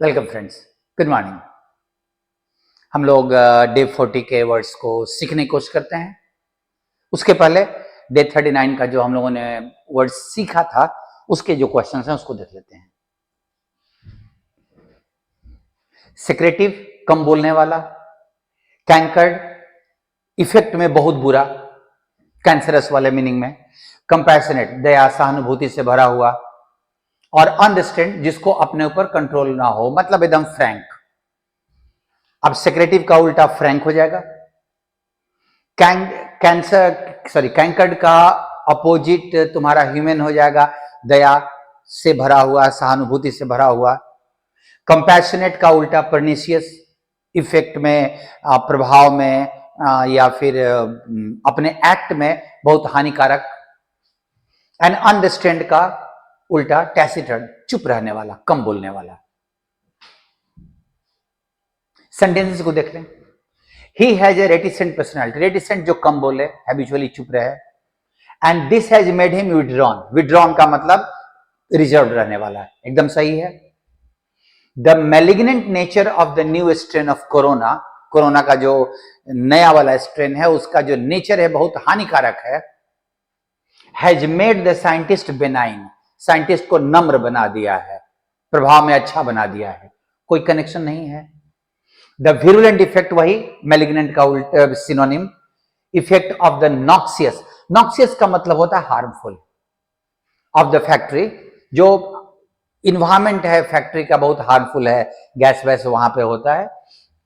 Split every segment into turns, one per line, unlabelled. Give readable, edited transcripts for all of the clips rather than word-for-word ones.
Welcome friends, good morning. हम लोग day 40 के वर्ड्स को सीखने की कोशिश करते हैं। उसके पहले डे 39 का जो हम लोगों ने वर्ड सीखा था उसके जो क्वेश्चंस हैं उसको देख लेते हैं। सेक्रेटिव, कम बोलने वाला। कैंकर्ड, इफेक्ट में बहुत बुरा, कैंसरस वाले मीनिंग में। कंपैशनेट, दया सहानुभूति से भरा हुआ। और अंडरस्टैंड, जिसको अपने ऊपर कंट्रोल ना हो, मतलब एकदम फ्रैंक। अब सेक्रेटिव का उल्टा फ्रैंक हो जाएगा। कैंकर्ड का अपोजिट तुम्हारा ह्यूमन हो जाएगा, दया से भरा हुआ, सहानुभूति से भरा हुआ। कंपैशनेट का उल्टा परनिशियस, इफेक्ट में, प्रभाव में, या फिर अपने एक्ट में बहुत हानिकारक। एंड अंडरस्टैंड का उल्टा टैसिटर्न, चुप रहने वाला, कम बोलने वाला। सेंटेंसेस को देख लें। He has a reticent personality, reticent जो कम बोले, हैबिचुअली चुप रहे। And this has made him withdrawn, withdrawn का मतलब रिजर्व रहने वाला है, एकदम सही है। The malignant nature of the new strain of corona, corona का जो नया वाला स्ट्रेन है उसका जो नेचर है बहुत हानिकारक है। Has made the scientist benign, scientist को नम्र बना दिया है, प्रभाव में अच्छा बना दिया है, कोई कनेक्शन नहीं है। द विरुलेंट इफेक्ट, वही मैलिग्नेंट का उल्टा synonym. Effect of the noxious, noxious का मतलब होता है हार्मफुल। ऑफ द फैक्ट्री, जो इन्वायरमेंट है फैक्ट्री का बहुत हार्मफुल है, गैस वैस वहां पे होता है,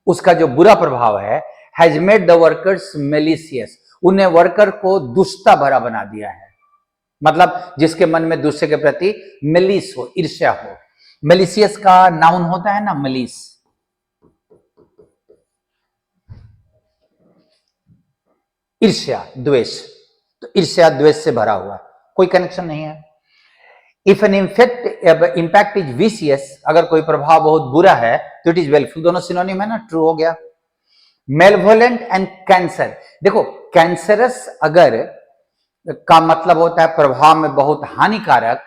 उसका जो बुरा प्रभाव है। Has made the workers malicious, उन्हें वर्कर को दुष्टता भरा बना दिया है, मतलब जिसके मन में दूसरे के प्रति मेलिस हो, ईर्ष्या हो। मेलिशियस का नाउन होता है ना मलिस, ईर्ष्या द्वेष, तो ईर्ष्या द्वेष से भरा हुआ, कोई कनेक्शन नहीं है। If an impact is vicious, अगर कोई प्रभाव बहुत बुरा है तो इट इज वेलफुल, दोनों सिनोनिम है ना, ट्रू हो गया। मेलवोलेंट एंड कैंसर, देखो कैंसरस अगर का मतलब होता है प्रभाव में बहुत हानिकारक,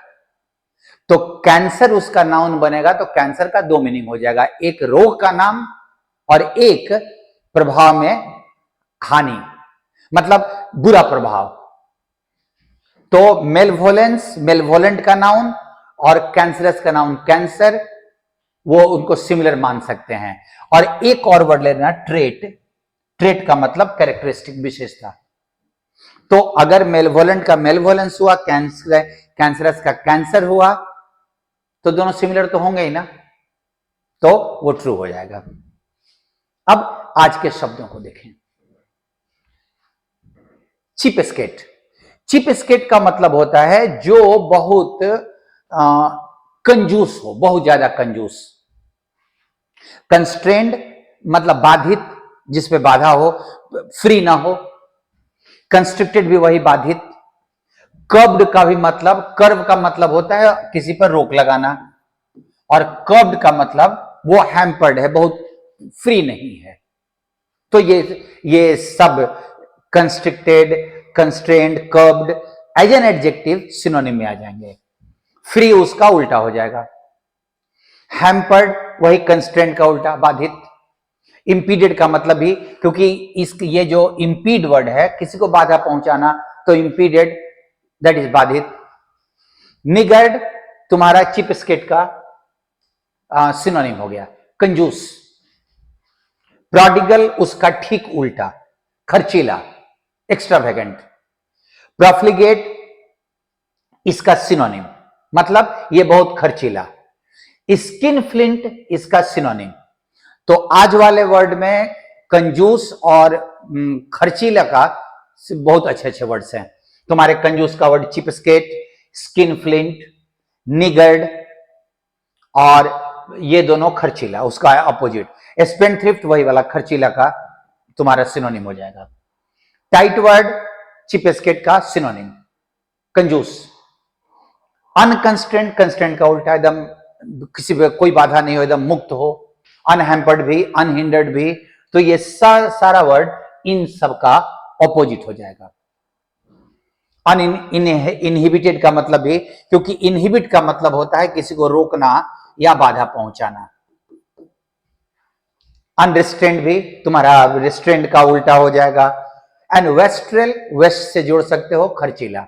तो कैंसर उसका नाउन बनेगा तो कैंसर का दो मीनिंग हो जाएगा, एक रोग का नाम और एक प्रभाव में हानि, मतलब बुरा प्रभाव। तो मेलवोलेंस, मेलवोलेंट का नाउन और कैंसरस का नाउन कैंसर, वो उनको सिमिलर मान सकते हैं। और एक और वर्ड लेना ट्रेट, ट्रेट का मतलब कैरेक्टरिस्टिक, विशेषता। तो अगर मेलवोलेंट का मेलवोलेंस हुआ, कैंसरस का कैंसर हुआ, तो दोनों सिमिलर तो होंगे ही ना, तो वो ट्रू हो जाएगा। अब आज के शब्दों को देखें। चीप स्केट, चीप स्केट का मतलब होता है जो बहुत कंजूस हो, बहुत ज्यादा कंजूस। कंस्ट्रेंड मतलब बाधित, जिसपे बाधा हो, फ्री ना हो। कंस्ट्रिक्टेड भी वही, बाधित। कर्ब्ड का भी मतलब, कर्व का मतलब होता है किसी पर रोक लगाना, और कर्ब्ड का मतलब वो हैम्पर्ड है, बहुत फ्री नहीं है। तो ये सब constricted, constrained, curbed as an adjective synonym में आ जाएंगे। फ्री उसका उल्टा हो जाएगा। हैम्पर्ड वही कंस्ट्रेंट का उल्टा, बाधित। इंपीडेड का मतलब भी, क्योंकि ये जो इंपीड वर्ड है, किसी को बाधा पहुंचाना, तो इंपीडेड दैट इज बाधित। निगर्ड तुम्हारा चिप स्केट का सिनोनिम हो गया, कंजूस। प्रोडिगल उसका ठीक उल्टा, खर्चीला, एक्स्ट्रावेगेंट। प्रोफ्लिगेट इसका सिनोनिम, मतलब ये बहुत खर्चीला। स्किन फ्लिंट इसका सिनोनिम। तो आज वाले वर्ड में कंजूस और खर्चीला का बहुत अच्छे अच्छे वर्ड्स हैं। तुम्हारे कंजूस का word cheapskate, skinflint, niggard, और ये दोनों खर्चीला, उसका अपोजिट। स्पेंडथ्रिफ्ट वही वाला खर्चीला का तुम्हारा सिनोनिम हो जाएगा। टाइट वर्ड चिप स्केट का सिनोनिम, कंजूस। अनकंस्ट्रेंट, कंस्ट्रेंट का उल्टा, एकदम किसी पे कोई बाधा नहीं हो, एकदम मुक्त हो। अनहैम्पर्ड भी, अनहिंडर्ड भी, तो ये सारा वर्ड इन सब का ऑपोजिट हो जाएगा। इनहिबिटेड का मतलब भी, क्योंकि इनहिबिट का मतलब होता है किसी को रोकना या बाधा पहुंचाना। अनरिस्ट्रेंड भी तुम्हारा रिस्ट्रेंड का उल्टा हो जाएगा। एंड वेस्ट्रेल, वेस्ट से जोड़ सकते हो खर्चीला,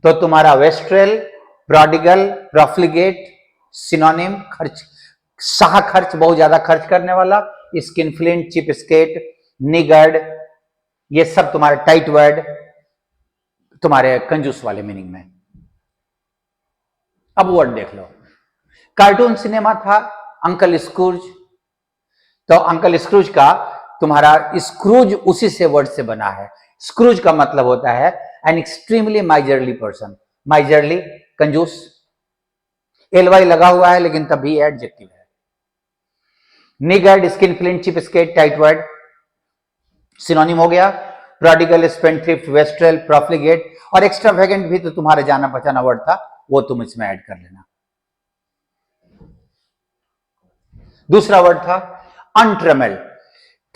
तो तुम्हारा वेस्ट्रेल, प्रोडिगल, प्रॉफ्लिगेट सिनोनिम खर्च, साह खर्च, बहुत ज्यादा खर्च करने वाला, स्किनफ्लिंट, चिप स्केट, निगर्ड, ये सब तुम्हारे टाइट वर्ड तुम्हारे कंजूस वाले मीनिंग में। अब वर्ड देख लो। कार्टून सिनेमा था अंकल स्क्रूज, तो अंकल स्क्रूज का तुम्हारा स्क्रूज उसी से वर्ड से बना है। स्क्रूज का मतलब होता है an extremely miserly person, miserly कंजूस, एलवाई लगा हुआ है लेकिन तभी एडजेक्टिव है। Niggard, skinflint, cheapskate, tight word synonym हो गया। प्रोडिगल, स्पेंडथ्रिफ्ट, वेस्ट्रेल, प्रॉफ्लिगेट, और एक्स्ट्रावेगेंट भी तो तुम्हारा जाना पहचाना वर्ड था, वो तुम इसमें ऐड कर लेना। दूसरा वर्ड था अनट्रेमल।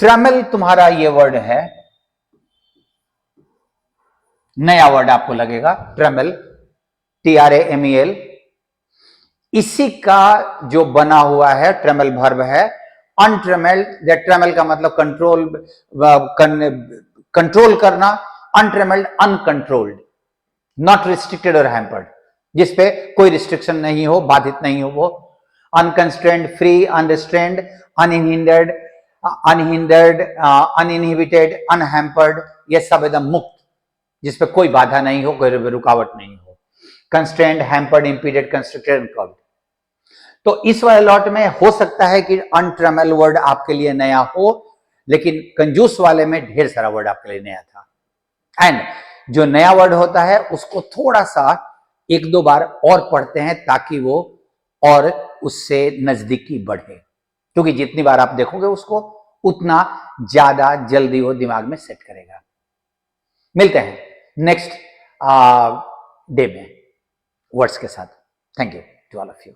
ट्रेमल तुम्हारा ये वर्ड है, नया वर्ड आपको लगेगा, ट्रेमल, TRAMEL। इसी का जो बना हुआ है ट्रेमल वर्ब है अनट्रेमल। ट्रेमल का मतलब कंट्रोल, कंट्रोल करना, अनट्रेमल्ड अनकंट्रोल्ड, नॉट रिस्ट्रिक्टेड और हैम्पर्ड, जिसपे कोई रिस्ट्रिक्शन नहीं हो, बाधित नहीं हो वो। अनकंस्ट्रेंड, फ्री, अनरिस्ट्रेंड, अनहिंडर्ड, अनइनहिबिटेड, अनहैम्पर्ड, ये सब एकदम मुक्त, जिसपे कोई बाधा नहीं हो, कोई रुकावट नहीं हो। Constrained, hampered, impeded, constricted, uncurbed. तो इस वाले लॉट में हो सकता है कि अनट्रेमल वर्ड आपके लिए नया हो, लेकिन कंजूस वाले में ढेर सारा वर्ड आपके लिए नया था। एंड जो नया वर्ड होता है उसको थोड़ा सा एक दो बार और पढ़ते हैं ताकि वो और उससे नजदीकी बढ़े, क्योंकि जितनी बार आप देखोगे उसको उतना ज्यादा जल्दी वो दिमाग में सेट करेगा। मिलते हैं नेक्स्ट डे में वर्ड्स के साथ। Thank you to all of you.